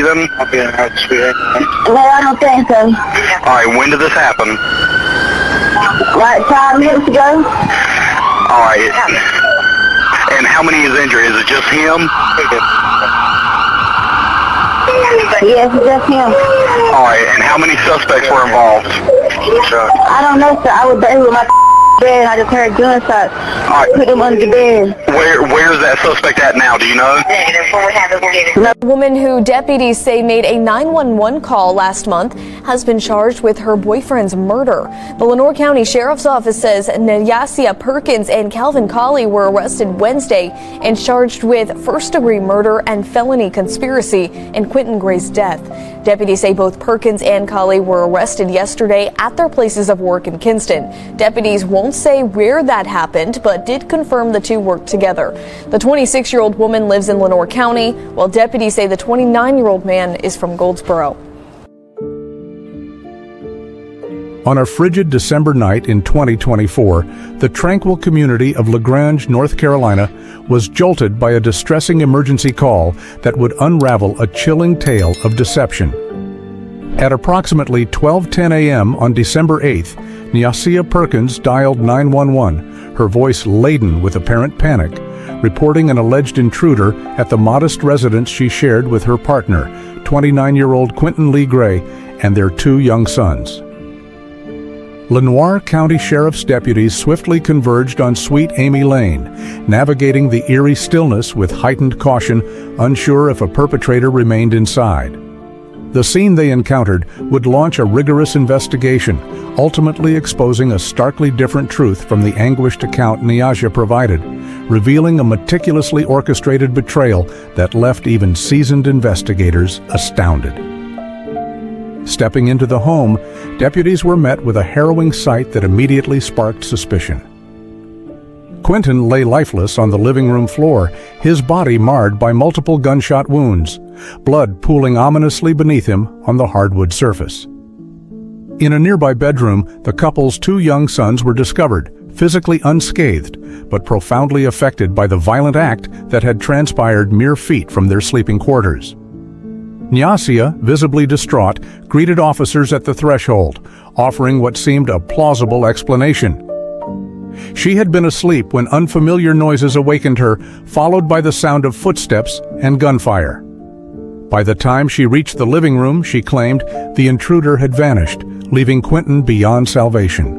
breathing? I'll be in the house, sweetheart. No, I don't think so. Alright, when did this happen? Like 5 minutes ago? Alright. And how many is injured? Is it just him? Yes, it's just him. Alright, and how many suspects were involved? I don't know, sir. I was there with my bed and I just heard gunshots. Alright. Put him under the bed. Where's that suspect at now? Do you know? A woman who deputies say made a 911 call last month has been charged with her boyfriend's murder. The Lenoir County Sheriff's Office says Nyasia Perkins and Calvin Coley were arrested Wednesday and charged with first-degree murder and felony conspiracy in Quinton Gray's death. Deputies say both Perkins and Coley were arrested yesterday at their places of work in Kinston. Deputies won't say where that happened, but did confirm the two worked together. The 26-year-old woman lives in Lenoir County, while deputies say the 29-year-old man is from Goldsboro. On a frigid December night in 2024, the tranquil community of Grange, North Carolina, was jolted by a distressing emergency call that would unravel a chilling tale of deception. At approximately 12:10 a.m. on December 8th, Nyasia Perkins dialed 911, her voice laden with apparent panic, reporting an alleged intruder at the modest residence she shared with her partner, 29-year-old Quinton Lee Gray, and their 2 young sons. Lenoir County Sheriff's deputies swiftly converged on Sweet Amy Lane, navigating the eerie stillness with heightened caution, unsure if a perpetrator remained inside. The scene they encountered would launch a rigorous investigation, ultimately exposing a starkly different truth from the anguished account Nyasia provided, revealing a meticulously orchestrated betrayal that left even seasoned investigators astounded. Stepping into the home, deputies were met with a harrowing sight that immediately sparked suspicion. Quinton lay lifeless on the living room floor, his body marred by multiple gunshot wounds, blood pooling ominously beneath him on the hardwood surface. In a nearby bedroom, the couple's 2 young sons were discovered, physically unscathed, but profoundly affected by the violent act that had transpired mere feet from their sleeping quarters. Nyasia, visibly distraught, greeted officers at the threshold, offering what seemed a plausible explanation. She had been asleep when unfamiliar noises awakened her, followed by the sound of footsteps and gunfire. By the time she reached the living room, she claimed, the intruder had vanished, leaving Quinton beyond salvation.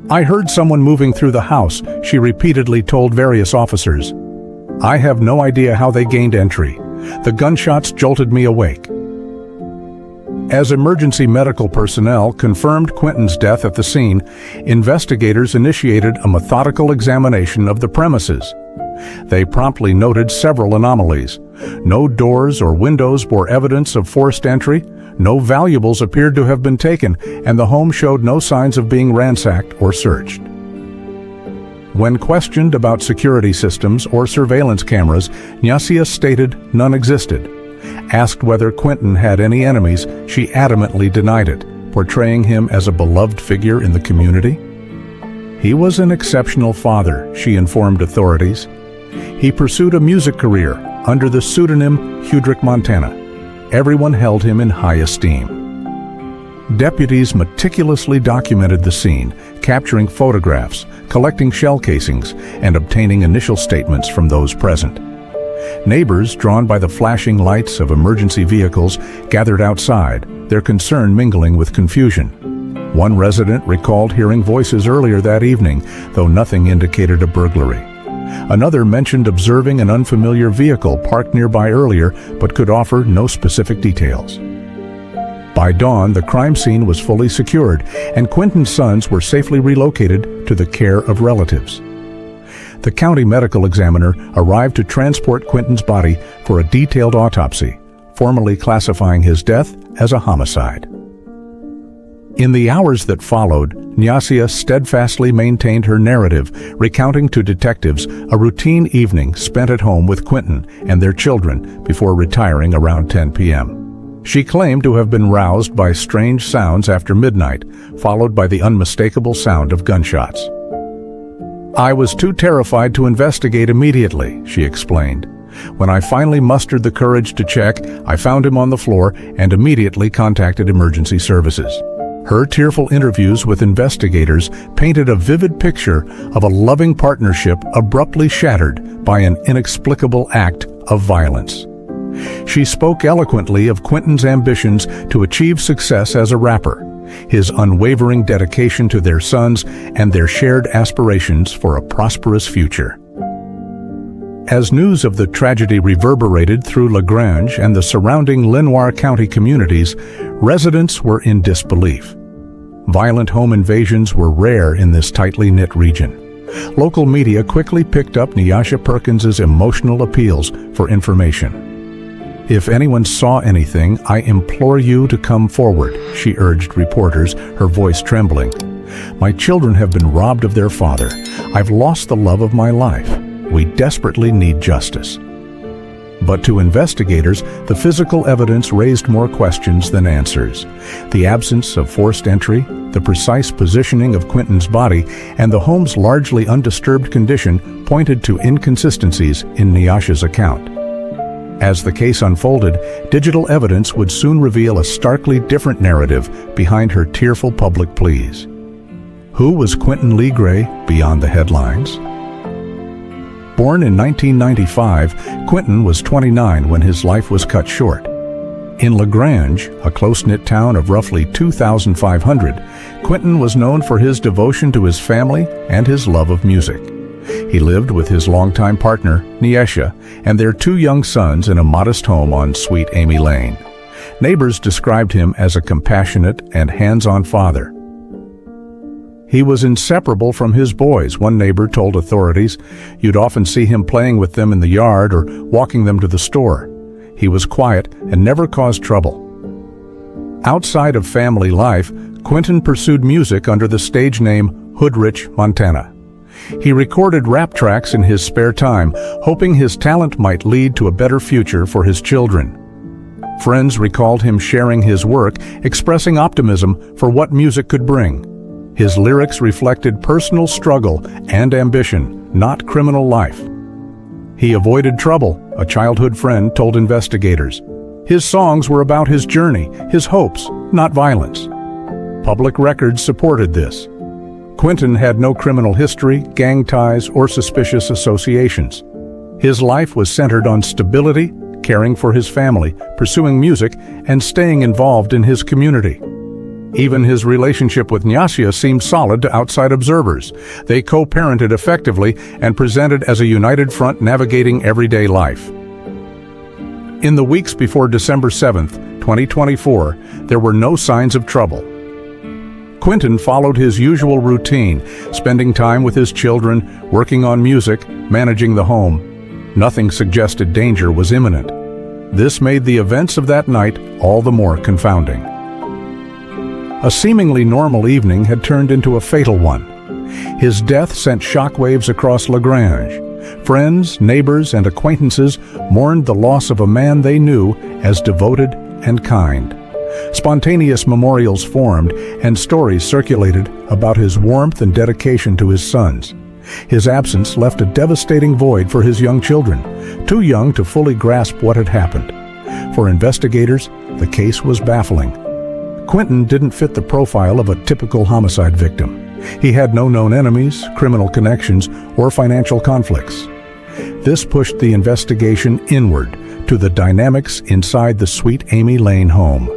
"I heard someone moving through the house," she repeatedly told various officers. "I have no idea how they gained entry. The gunshots jolted me awake." As emergency medical personnel confirmed Quinton's death at the scene, investigators initiated a methodical examination of the premises. They promptly noted several anomalies. No doors or windows bore evidence of forced entry, no valuables appeared to have been taken, and the home showed no signs of being ransacked or searched. When questioned about security systems or surveillance cameras, Nyasia stated none existed. Asked whether Quinton had any enemies, she adamantly denied it, portraying him as a beloved figure in the community. He was an exceptional father, she informed authorities. He pursued a music career under the pseudonym Hudrick Montana. Everyone held him in high esteem. Deputies meticulously documented the scene, capturing photographs, collecting shell casings, and obtaining initial statements from those present. Neighbors, drawn by the flashing lights of emergency vehicles, gathered outside, their concern mingling with confusion. One resident recalled hearing voices earlier that evening, though nothing indicated a burglary. Another mentioned observing an unfamiliar vehicle parked nearby earlier, but could offer no specific details. By dawn, the crime scene was fully secured, and Quinton's sons were safely relocated to the care of relatives. The county medical examiner arrived to transport Quinton's body for a detailed autopsy, formally classifying his death as a homicide. In the hours that followed, Nyasia steadfastly maintained her narrative, recounting to detectives a routine evening spent at home with Quinton and their children before retiring around 10 p.m. She claimed to have been roused by strange sounds after midnight, followed by the unmistakable sound of gunshots. "I was too terrified to investigate immediately," she explained. When I finally mustered the courage to check, I found him on the floor and immediately contacted emergency services. Her tearful interviews with investigators painted a vivid picture of a loving partnership abruptly shattered by an inexplicable act of violence. She spoke eloquently of Quinton's ambitions to achieve success as a rapper, his unwavering dedication to their sons, and their shared aspirations for a prosperous future. As news of the tragedy reverberated through Grange and the surrounding Lenoir County communities, residents were in disbelief. Violent home invasions were rare in this tightly knit region. Local media quickly picked up Nyasia Perkins' emotional appeals for information. "If anyone saw anything, I implore you to come forward," she urged reporters, her voice trembling. "My children have been robbed of their father. I've lost the love of my life. We desperately need justice." But to investigators, the physical evidence raised more questions than answers. The absence of forced entry, the precise positioning of Quinton's body, and the home's largely undisturbed condition pointed to inconsistencies in Nyasia's account. As the case unfolded, digital evidence would soon reveal a starkly different narrative behind her tearful public pleas. Who was Quinton Lee Gray beyond the headlines? Born in 1995, Quinton was 29 when his life was cut short. In Grange, a close-knit town of roughly 2,500, Quinton was known for his devotion to his family and his love of music. He lived with his longtime partner, Nyasia, and their 2 young sons in a modest home on Sweet Amy Lane. Neighbors described him as a compassionate and hands-on father. He was inseparable from his boys, one neighbor told authorities. You'd often see him playing with them in the yard or walking them to the store. He was quiet and never caused trouble. Outside of family life, Quinton pursued music under the stage name Hoodrich Montana. He recorded rap tracks in his spare time, hoping his talent might lead to a better future for his children. Friends recalled him sharing his work, expressing optimism for what music could bring. His lyrics reflected personal struggle and ambition, not criminal life. He avoided trouble, a childhood friend told investigators. His songs were about his journey, his hopes, not violence. Public records supported this. Quinton had no criminal history, gang ties, or suspicious associations. His life was centered on stability, caring for his family, pursuing music, and staying involved in his community. Even his relationship with Nyasia seemed solid to outside observers. They co-parented effectively and presented as a united front navigating everyday life. In the weeks before December 7th, 2024, there were no signs of trouble. Quinton followed his usual routine, spending time with his children, working on music, managing the home. Nothing suggested danger was imminent. This made the events of that night all the more confounding. A seemingly normal evening had turned into a fatal one. His death sent shockwaves across Grange. Friends, neighbors, and acquaintances mourned the loss of a man they knew as devoted and kind. Spontaneous memorials formed, and stories circulated about his warmth and dedication to his sons. His absence left a devastating void for his young children, too young to fully grasp what had happened. For investigators, the case was baffling. Quinton didn't fit the profile of a typical homicide victim. He had no known enemies, criminal connections, or financial conflicts. This pushed the investigation inward to the dynamics inside the Sweet Amy Lane home.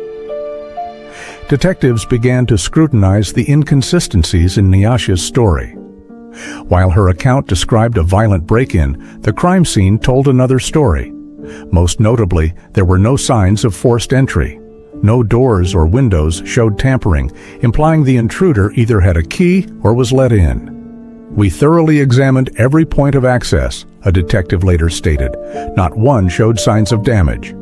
Detectives began to scrutinize the inconsistencies in Nyasia's story. While her account described a violent break-in, the crime scene told another story. Most notably, there were no signs of forced entry. No doors or windows showed tampering, implying the intruder either had a key or was let in. "We thoroughly examined every point of access," a detective later stated. Not one showed signs of damage.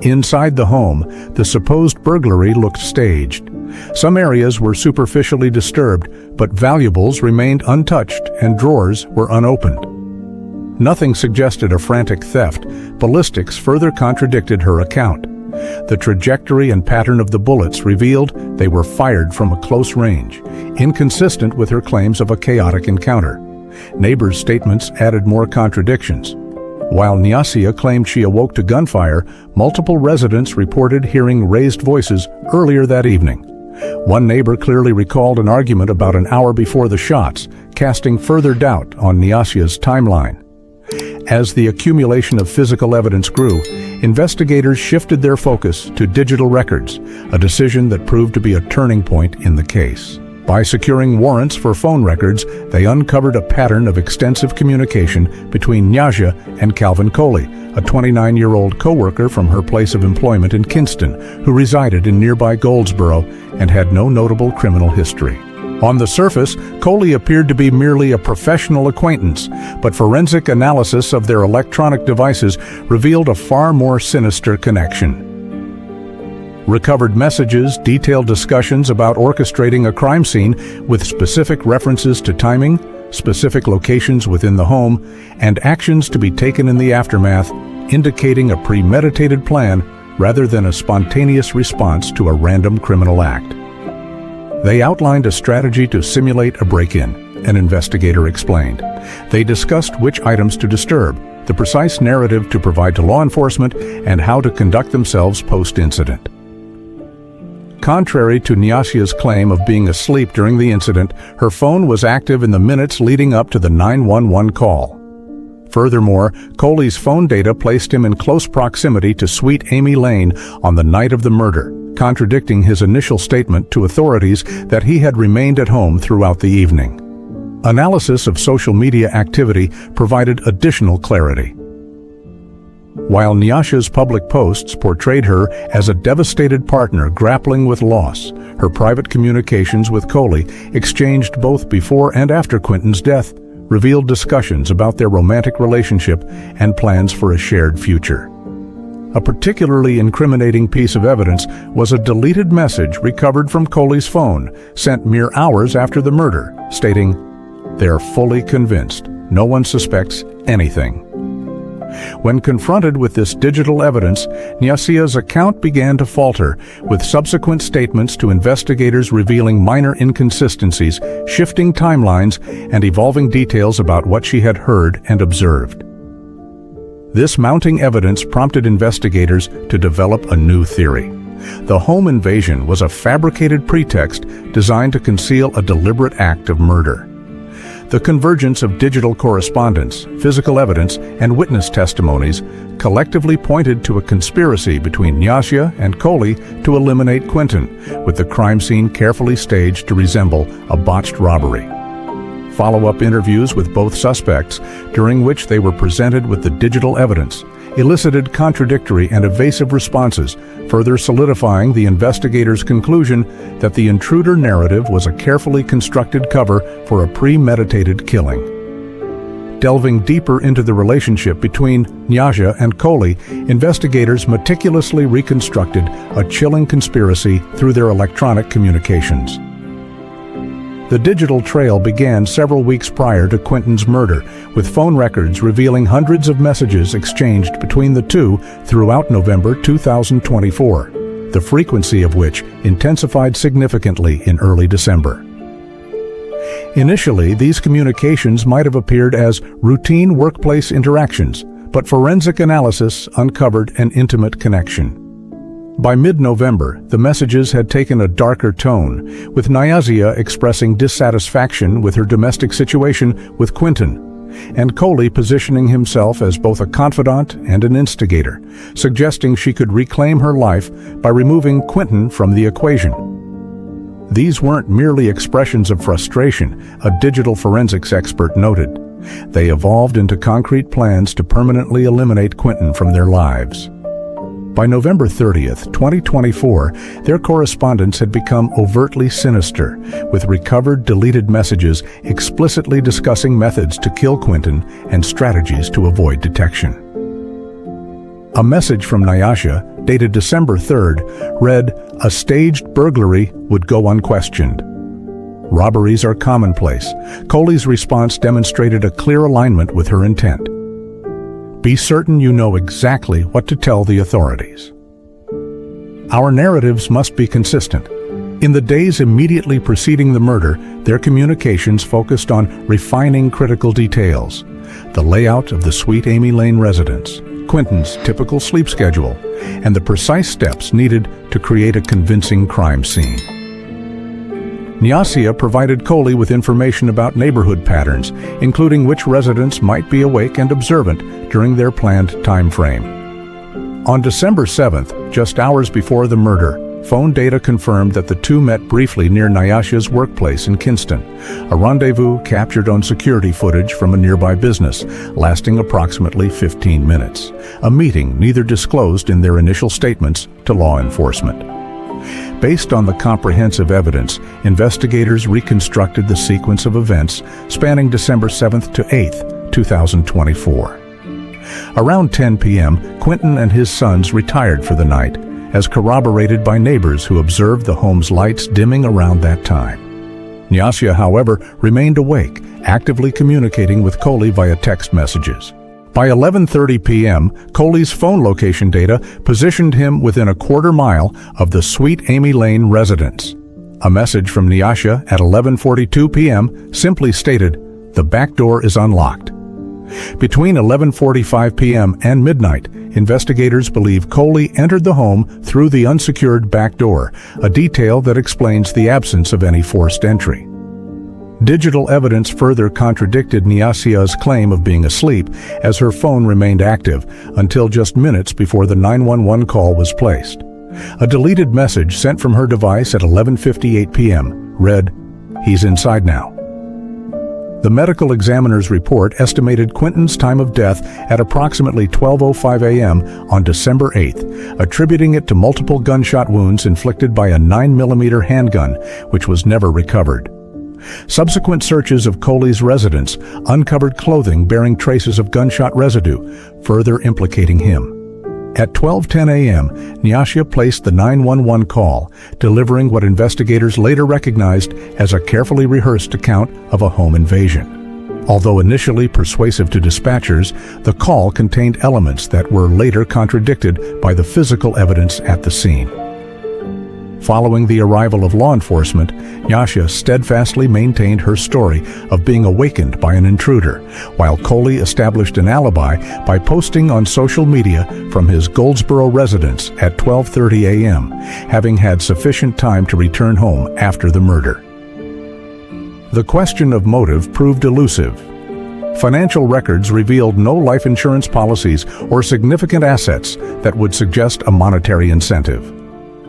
Inside the home, the supposed burglary looked staged. Some areas were superficially disturbed, but valuables remained untouched and drawers were unopened. Nothing suggested a frantic theft. Ballistics further contradicted her account. The trajectory and pattern of the bullets revealed they were fired from a close range, inconsistent with her claims of a chaotic encounter. Neighbors' statements added more contradictions. While Nyasia claimed she awoke to gunfire, multiple residents reported hearing raised voices earlier that evening. One neighbor clearly recalled an argument about an hour before the shots, casting further doubt on Nyasia's timeline. As the accumulation of physical evidence grew, investigators shifted their focus to digital records, a decision that proved to be a turning point in the case. By securing warrants for phone records, they uncovered a pattern of extensive communication between Nyasia and Calvin Coley, a 29-year-old co-worker from her place of employment in Quinton, who resided in nearby Goldsboro and had no notable criminal history. On the surface, Coley appeared to be merely a professional acquaintance, but forensic analysis of their electronic devices revealed a far more sinister connection. Recovered messages detailed discussions about orchestrating a crime scene with specific references to timing, specific locations within the home, and actions to be taken in the aftermath, indicating a premeditated plan rather than a spontaneous response to a random criminal act. They outlined a strategy to simulate a break-in, an investigator explained. They discussed which items to disturb, the precise narrative to provide to law enforcement, and how to conduct themselves post-incident. Contrary to Nyasia's claim of being asleep during the incident, her phone was active in the minutes leading up to the 911 call. Furthermore, Coley's phone data placed him in close proximity to Sweet Amy Lane on the night of the murder, contradicting his initial statement to authorities that he had remained at home throughout the evening. Analysis of social media activity provided additional clarity. While Nyasia's public posts portrayed her as a devastated partner grappling with loss, her private communications with Coley, exchanged both before and after Quinton's death, revealed discussions about their romantic relationship and plans for a shared future. A particularly incriminating piece of evidence was a deleted message recovered from Coley's phone, sent mere hours after the murder, stating, "They're fully convinced. No one suspects anything." When confronted with this digital evidence, Nyasia's account began to falter, with subsequent statements to investigators revealing minor inconsistencies, shifting timelines, and evolving details about what she had heard and observed. This mounting evidence prompted investigators to develop a new theory. The home invasion was a fabricated pretext designed to conceal a deliberate act of murder. The convergence of digital correspondence, physical evidence, and witness testimonies collectively pointed to a conspiracy between Nyasia and Coley to eliminate Quinton, with the crime scene carefully staged to resemble a botched robbery. Follow-up interviews with both suspects, during which they were presented with the digital evidence, elicited contradictory and evasive responses, further solidifying the investigators' conclusion that the intruder narrative was a carefully constructed cover for a premeditated killing. Delving deeper into the relationship between Nyasia and Coley, investigators meticulously reconstructed a chilling conspiracy through their electronic communications. The digital trail began several weeks prior to Quinton's murder, with phone records revealing hundreds of messages exchanged between the two throughout November 2024, the frequency of which intensified significantly in early December. Initially, these communications might have appeared as routine workplace interactions, but forensic analysis uncovered an intimate connection. By mid-November, the messages had taken a darker tone, with Nyasia expressing dissatisfaction with her domestic situation with Quinton, and Coley positioning himself as both a confidant and an instigator, suggesting she could reclaim her life by removing Quinton from the equation. These weren't merely expressions of frustration, a digital forensics expert noted. They evolved into concrete plans to permanently eliminate Quinton from their lives. By November 30th, 2024, their correspondence had become overtly sinister, with recovered deleted messages explicitly discussing methods to kill Quinton and strategies to avoid detection. A message from Nyasia, dated December 3rd, read, "A staged burglary would go unquestioned. Robberies are commonplace." Coley's response demonstrated a clear alignment with her intent. "Be certain you know exactly what to tell the authorities. Our narratives must be consistent." In the days immediately preceding the murder, their communications focused on refining critical details. the layout of the Sweet Amy Lane residence, Quinton's typical sleep schedule, and the precise steps needed to create a convincing crime scene. Nyasia provided Coley with information about neighborhood patterns, including which residents might be awake and observant during their planned time frame. On December 7th, just hours before the murder, phone data confirmed that the two met briefly near Nyasia's workplace in Quinton, a rendezvous captured on security footage from a nearby business, lasting approximately 15 minutes, a meeting neither disclosed in their initial statements to law enforcement. Based on the comprehensive evidence, investigators reconstructed the sequence of events spanning December 7th to 8th, 2024. Around 10 p.m., Quinton and his sons retired for the night, as corroborated by neighbors who observed the home's lights dimming around that time. Nyasia, however, remained awake, actively communicating with Coley via text messages. By 11:30 p.m., Coley's phone location data positioned him within a quarter mile of the Sweet Amy Lane residence. A message from Nyasia at 11:42 p.m. simply stated, "The back door is unlocked." Between 11:45 p.m. and midnight, investigators believe Coley entered the home through the unsecured back door, a detail that explains the absence of any forced entry. Digital evidence further contradicted Nyasia's claim of being asleep, as her phone remained active until just minutes before the 911 call was placed. A deleted message sent from her device at 11:58 p.m. read, "He's inside now." The medical examiner's report estimated Quinton's time of death at approximately 12:05 a.m. on December 8th, attributing it to multiple gunshot wounds inflicted by a 9mm handgun, which was never recovered. Subsequent searches of Coley's residence uncovered clothing bearing traces of gunshot residue, further implicating him. At 12:10 a.m., Nyasia placed the 911 call, delivering what investigators later recognized as a carefully rehearsed account of a home invasion. Although initially persuasive to dispatchers, the call contained elements that were later contradicted by the physical evidence at the scene. Following the arrival of law enforcement, Nyasia steadfastly maintained her story of being awakened by an intruder, while Coley established an alibi by posting on social media from his Goldsboro residence at 12:30 a.m., having had sufficient time to return home after the murder. The question of motive proved elusive. Financial records revealed no life insurance policies or significant assets that would suggest a monetary incentive.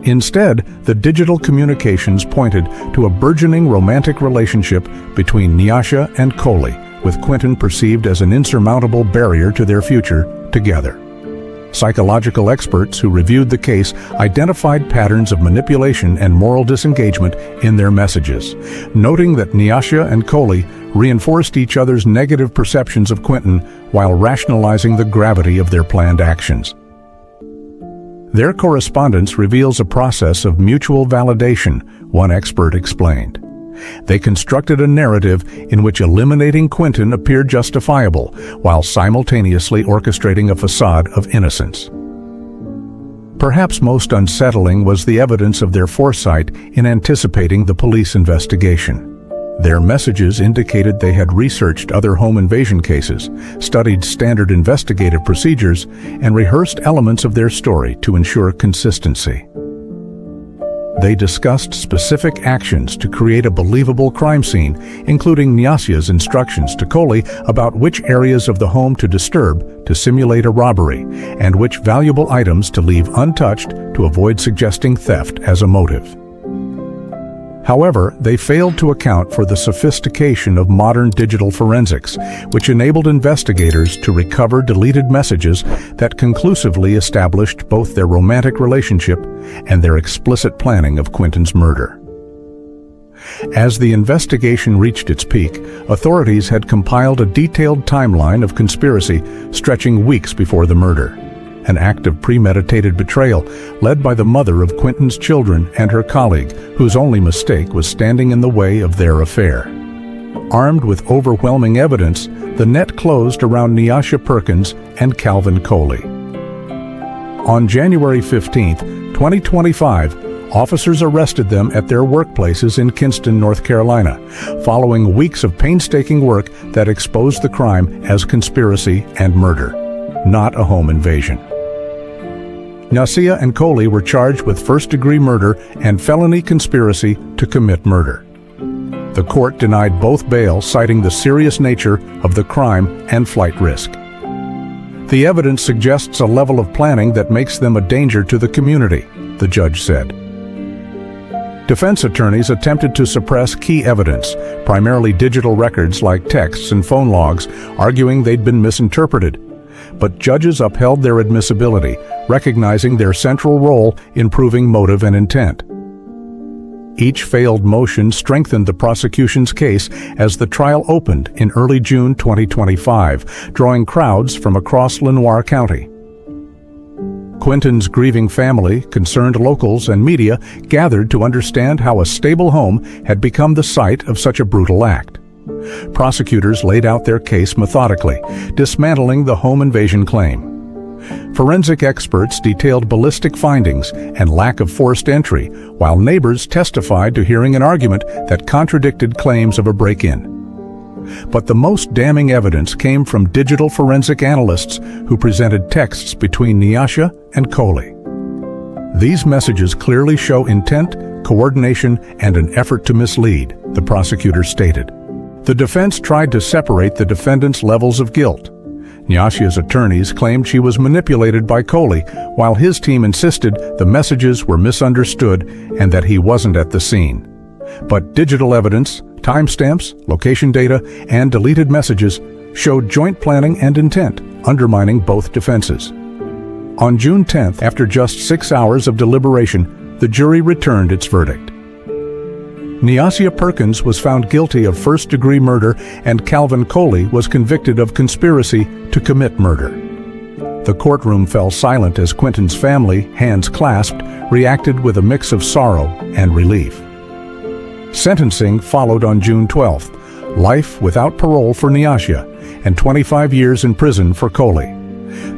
Instead, the digital communications pointed to a burgeoning romantic relationship between Nyasia and Coley, with Quinton perceived as an insurmountable barrier to their future together. Psychological experts who reviewed the case identified patterns of manipulation and moral disengagement in their messages, noting that Nyasia and Coley reinforced each other's negative perceptions of Quinton while rationalizing the gravity of their planned actions. Their correspondence reveals a process of mutual validation, one expert explained. They constructed a narrative in which eliminating Quinton appeared justifiable, while simultaneously orchestrating a facade of innocence. Perhaps most unsettling was the evidence of their foresight in anticipating the police investigation. Their messages indicated they had researched other home invasion cases, studied standard investigative procedures, and rehearsed elements of their story to ensure consistency. They discussed specific actions to create a believable crime scene, including Nyasia's instructions to Coley about which areas of the home to disturb to simulate a robbery, and which valuable items to leave untouched to avoid suggesting theft as a motive. However, they failed to account for the sophistication of modern digital forensics, which enabled investigators to recover deleted messages that conclusively established both their romantic relationship and their explicit planning of Quinton's murder. As the investigation reached its peak, authorities had compiled a detailed timeline of conspiracy stretching weeks before the murder. An act of premeditated betrayal led by the mother of Quinton's children and her colleague, whose only mistake was standing in the way of their affair. Armed with overwhelming evidence, the net closed around Nyasia Perkins and Calvin Coley. On January 15, 2025, Officers arrested them at their workplaces in Quinton, North Carolina, following weeks of painstaking work that exposed the crime as conspiracy and murder, not a home invasion. Nyasia and Coley were charged with first-degree murder and felony conspiracy to commit murder. The court denied both bail, citing the serious nature of the crime and flight risk. The evidence suggests a level of planning that makes them a danger to the community, the judge said. Defense attorneys attempted to suppress key evidence, primarily digital records like texts and phone logs, arguing they'd been misinterpreted. But judges upheld their admissibility, recognizing their central role in proving motive and intent. Each failed motion strengthened the prosecution's case as the trial opened in early June 2025, drawing crowds from across Lenoir County. Quinton's grieving family, concerned locals, and media gathered to understand how a stable home had become the site of such a brutal act. Prosecutors laid out their case methodically, dismantling the home invasion claim. Forensic experts detailed ballistic findings and lack of forced entry, while neighbors testified to hearing an argument that contradicted claims of a break-in. But the most damning evidence came from digital forensic analysts who presented texts between Nyasia and Coley. These messages clearly show intent, coordination, and an effort to mislead, the prosecutor stated. The defense tried to separate the defendants' levels of guilt. Nyasia's attorneys claimed she was manipulated by Coley, while his team insisted the messages were misunderstood and that he wasn't at the scene. But digital evidence, timestamps, location data, and deleted messages showed joint planning and intent, undermining both defenses. On June 10th, after just 6 hours of deliberation, the jury returned its verdict. Nyasia Perkins was found guilty of first-degree murder, and Calvin Coley was convicted of conspiracy to commit murder. The courtroom fell silent as Quinton's family, hands clasped, reacted with a mix of sorrow and relief. Sentencing followed on June 12th, life without parole for Nyasia and 25 years in prison for Coley.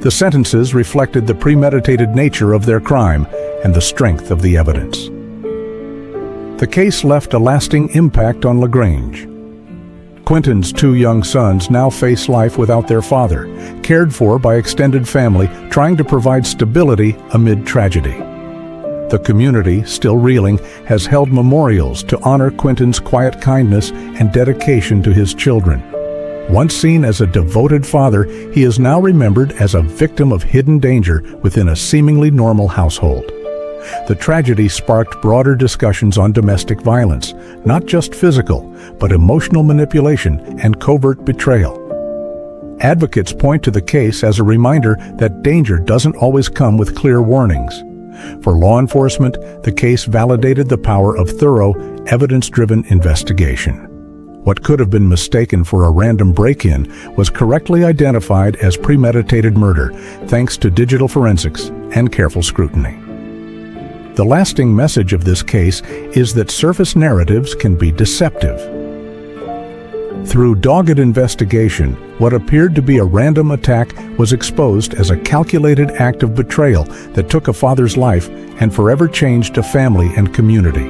The sentences reflected the premeditated nature of their crime and the strength of the evidence. The case left a lasting impact on Grange. Quinton's 2 young sons now face life without their father, cared for by extended family, trying to provide stability amid tragedy. The community, still reeling, has held memorials to honor Quinton's quiet kindness and dedication to his children. Once seen as a devoted father, he is now remembered as a victim of hidden danger within a seemingly normal household. The tragedy sparked broader discussions on domestic violence, not just physical, but emotional manipulation and covert betrayal. Advocates point to the case as a reminder that danger doesn't always come with clear warnings. For law enforcement, the case validated the power of thorough, evidence-driven investigation. What could have been mistaken for a random break-in was correctly identified as premeditated murder, thanks to digital forensics and careful scrutiny. The lasting message of this case is that surface narratives can be deceptive. Through dogged investigation, what appeared to be a random attack was exposed as a calculated act of betrayal that took a father's life and forever changed a family and community.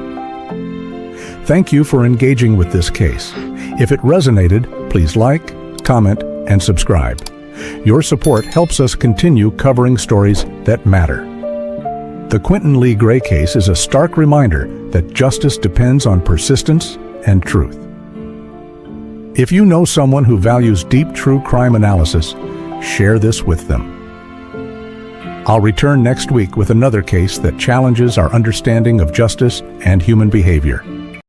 Thank you for engaging with this case. If it resonated, please like, comment, and subscribe. Your support helps us continue covering stories that matter. The Quinton Lee Gray case is a stark reminder that justice depends on persistence and truth. If you know someone who values deep true crime analysis, share this with them. I'll return next week with another case that challenges our understanding of justice and human behavior.